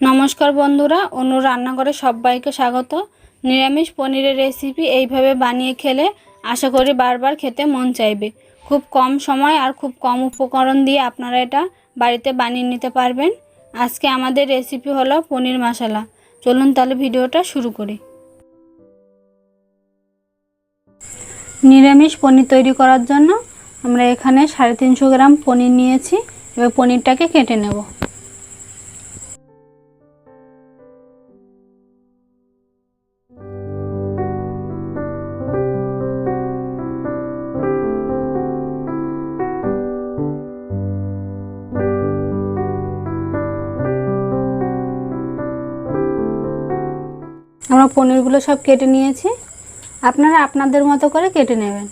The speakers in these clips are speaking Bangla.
নমস্কার বন্ধুরা, অনু রান্নাঘরে সবাইকে স্বাগত। নিরামিষ পনিরের রেসিপি এইভাবে বানিয়ে খেলে আশা করি বারবার খেতে মন চাইবে। খুব কম সময় আর খুব কম উপকরণ দিয়ে আপনারা এটা বাড়িতে বানিয়ে নিতে পারবেন। আজকে আমাদের রেসিপি হলো পনির মশলা। চলুন তাহলে ভিডিওটা শুরু করি। নিরামিষ পনির তৈরি করার জন্য আমরা এখানে 350 গ্রাম পনির নিয়েছি। এবার পনিরটাকে কেটে নেব। আমরা পনিরগুলো সব কেটে নিয়েছি, আপনারা আপনাদের মতো করে কেটে নেবেন।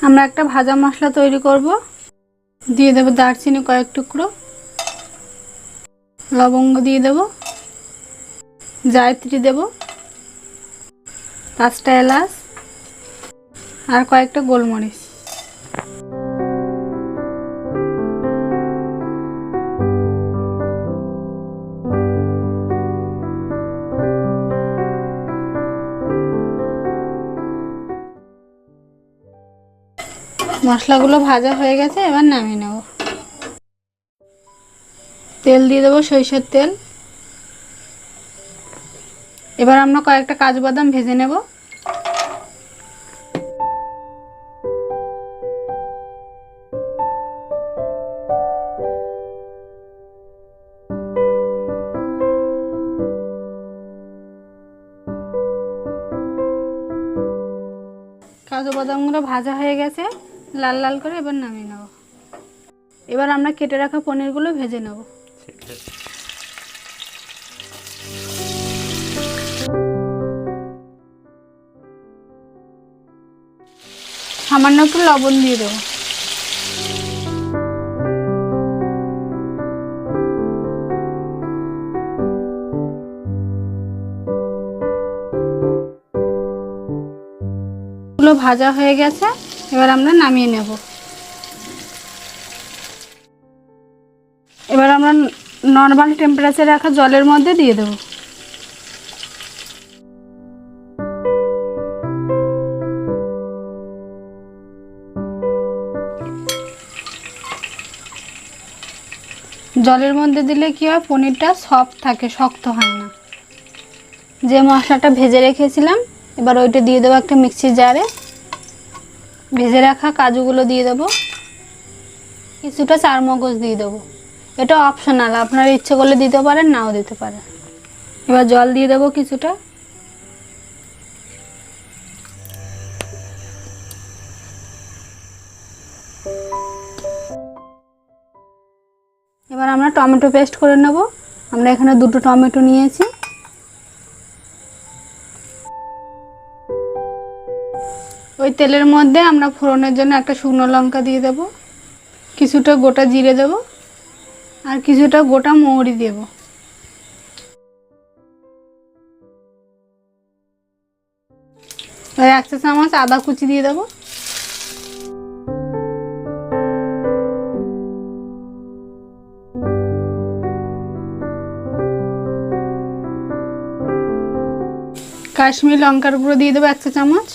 আমরা একটা ভাজা মশলা তৈরি করব। দিয়ে দেব দারচিনি কয়েক টুকরো, লবঙ্গ দিয়ে দেব, জায়ত্রী দেব, 5টা এলাচ আর কয়েকটা গোলমরিচ। মশলাগুলো ভাজা হয়ে গেছে, এবার নামিয়ে নেব। তেল দিয়ে দেবো, সরিষার তেল। এবার আমরা কয়েকটা কাজু বাদাম ভেজে নেব। কাজু বাদামগুলো ভাজা হয়ে গেছে লাল লাল করে, এবার নামিয়ে নেব। এবার আমরা কেটে রাখা পনিরগুলো ভেজে নেব। সামান্য একটু লবণ দিয়ে দেবো। গুলো ভাজা হয়ে গেছে, এবার আমরা নামিয়ে নেব। এবার আমরা নর্মাল টেম্পারেচারে রাখা জলের মধ্যে দিয়ে দেব। জলের মধ্যে দিলে কি হয়, পনিরটা সফট থাকে, শক্ত হয় না। যে মশলাটা ভেজে রেখেছিলাম এবার ওইটা দিয়ে দেবো একটা মিক্সির জারে। ভেজে রাখা কাজুগুলো দিয়ে দেবো, কিছুটা চারমগজ দিয়ে দেবো। এটা অপশনাল, আপনারা ইচ্ছে করলে দিতে পারেন, নাও দিতে পারেন। এবার জল দিয়ে দেবো কিছুটা। এবার আমরা টমেটো পেস্ট করে নেব। আমরা এখানে 2টো টমেটো নিয়েছি। ওই তেলের মধ্যে আমরা ফোড়নের জন্য একটা শুকনো লঙ্কা দিয়ে দেব, কিছুটা গোটা জিরে দেব আর কিছুটা গোটা মৌরি দেব। আর 1 চা চামচ আদা কুচি দিয়ে দেব। কাশ্মীরি লঙ্কার গুঁড়ো দিয়ে দেবো 1 চা চামচ,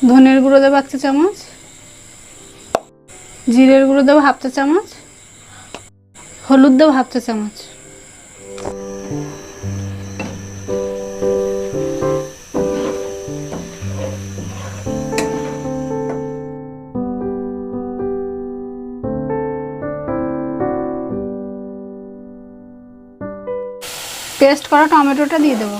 ধনের গুঁড়ো দেবো 1 চা চামচ, জিরের গুঁড়ো দেবো 1/2 চা চামচ, হলুদ দেবো 1/2 চা চামচ। পেস্ট করা টমেটোটা দিয়ে দেবো।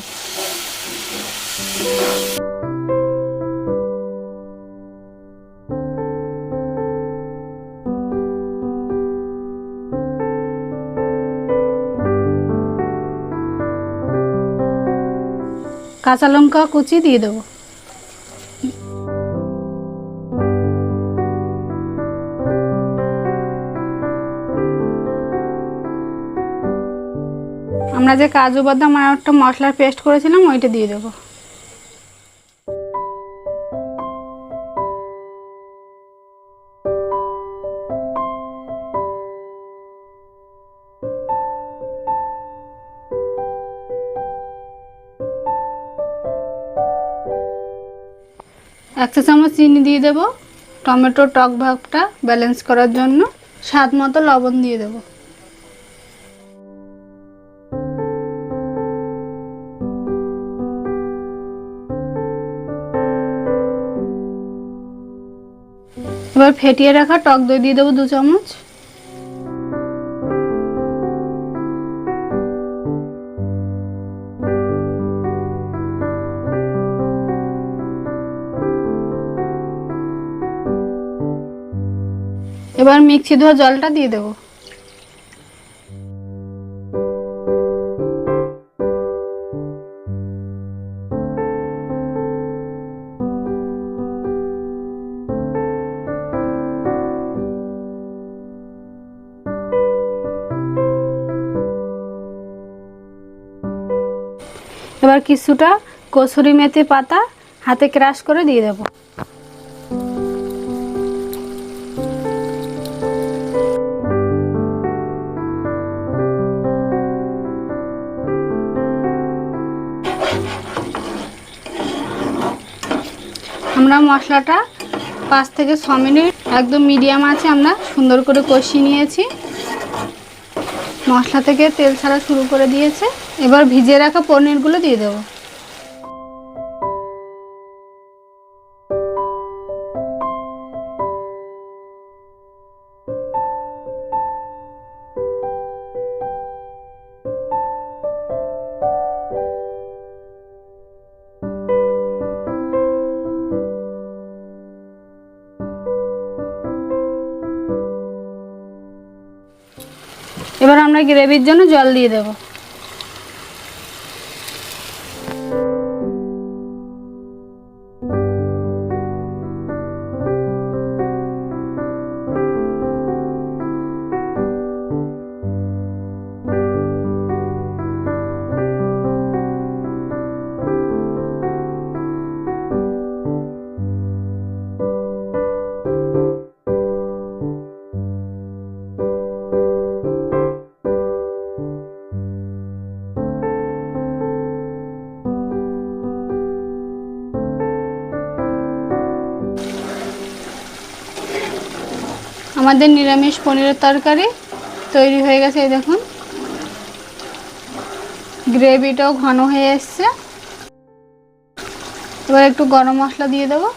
কাঁচা লঙ্কা কুচি দিয়ে দেবো। আমরা যে কাজু বাদাম আর একটা মশলার পেস্ট করেছিলাম ওইটা দিয়ে দেবো। এক চা চামচ চিনি দিয়ে দেবো টমেটোর টক ভাবটা ব্যালেন্স করার জন্য। স্বাদ মতো লবণ দিয়ে দেবো। এবার ফেটিয়ে রাখা টক দই দিয়ে দেবো 2 চামচ। এবার মিক্সি ধোয়া জলটা দিয়ে দেবো। এবার কিছুটা কসুরি মেথি পাতা হাতে ক্রাশ করে দিয়ে দেবো। আমরা মশলাটা 5 থেকে 6 মিনিট একদম মিডিয়াম আছে আমরা সুন্দর করে কষিয়ে নিয়েছি। মশলা থেকে তেল ছাড়া শুরু করে দিয়েছে। এবার ভিজিয়ে রাখা পনিরগুলো দিয়ে দেবো। এবার আমরা গ্রেভির জন্য জল দিয়ে দেব। আমাদের নিরামিষ পনিরের তরকারি তৈরি হয়ে গেছে। এই দেখুন গ্রেভিটাও ঘন হয়ে এসছে। এবার একটু গরম মশলা দিয়ে দেবো।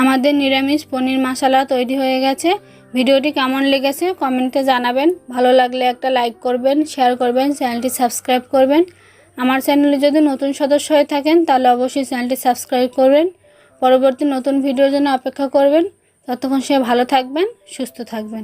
আমাদের নিরামিষ পনির মশলা তৈরি হয়ে গেছে। ভিডিওটি কেমন লেগেছে কমেন্টে জানাবেন। ভালো লাগলে একটা লাইক করবেন, শেয়ার করবেন, চ্যানেলটি সাবস্ক্রাইব করবেন। আমার চ্যানেলে যদি নতুন সদস্য হয়ে থাকেন তাহলে অবশ্যই চ্যানেলটি সাবস্ক্রাইব করবেন। পরবর্তী নতুন ভিডিওর জন্য অপেক্ষা করবেন। ততক্ষণ সে ভালো থাকবেন, সুস্থ থাকবেন।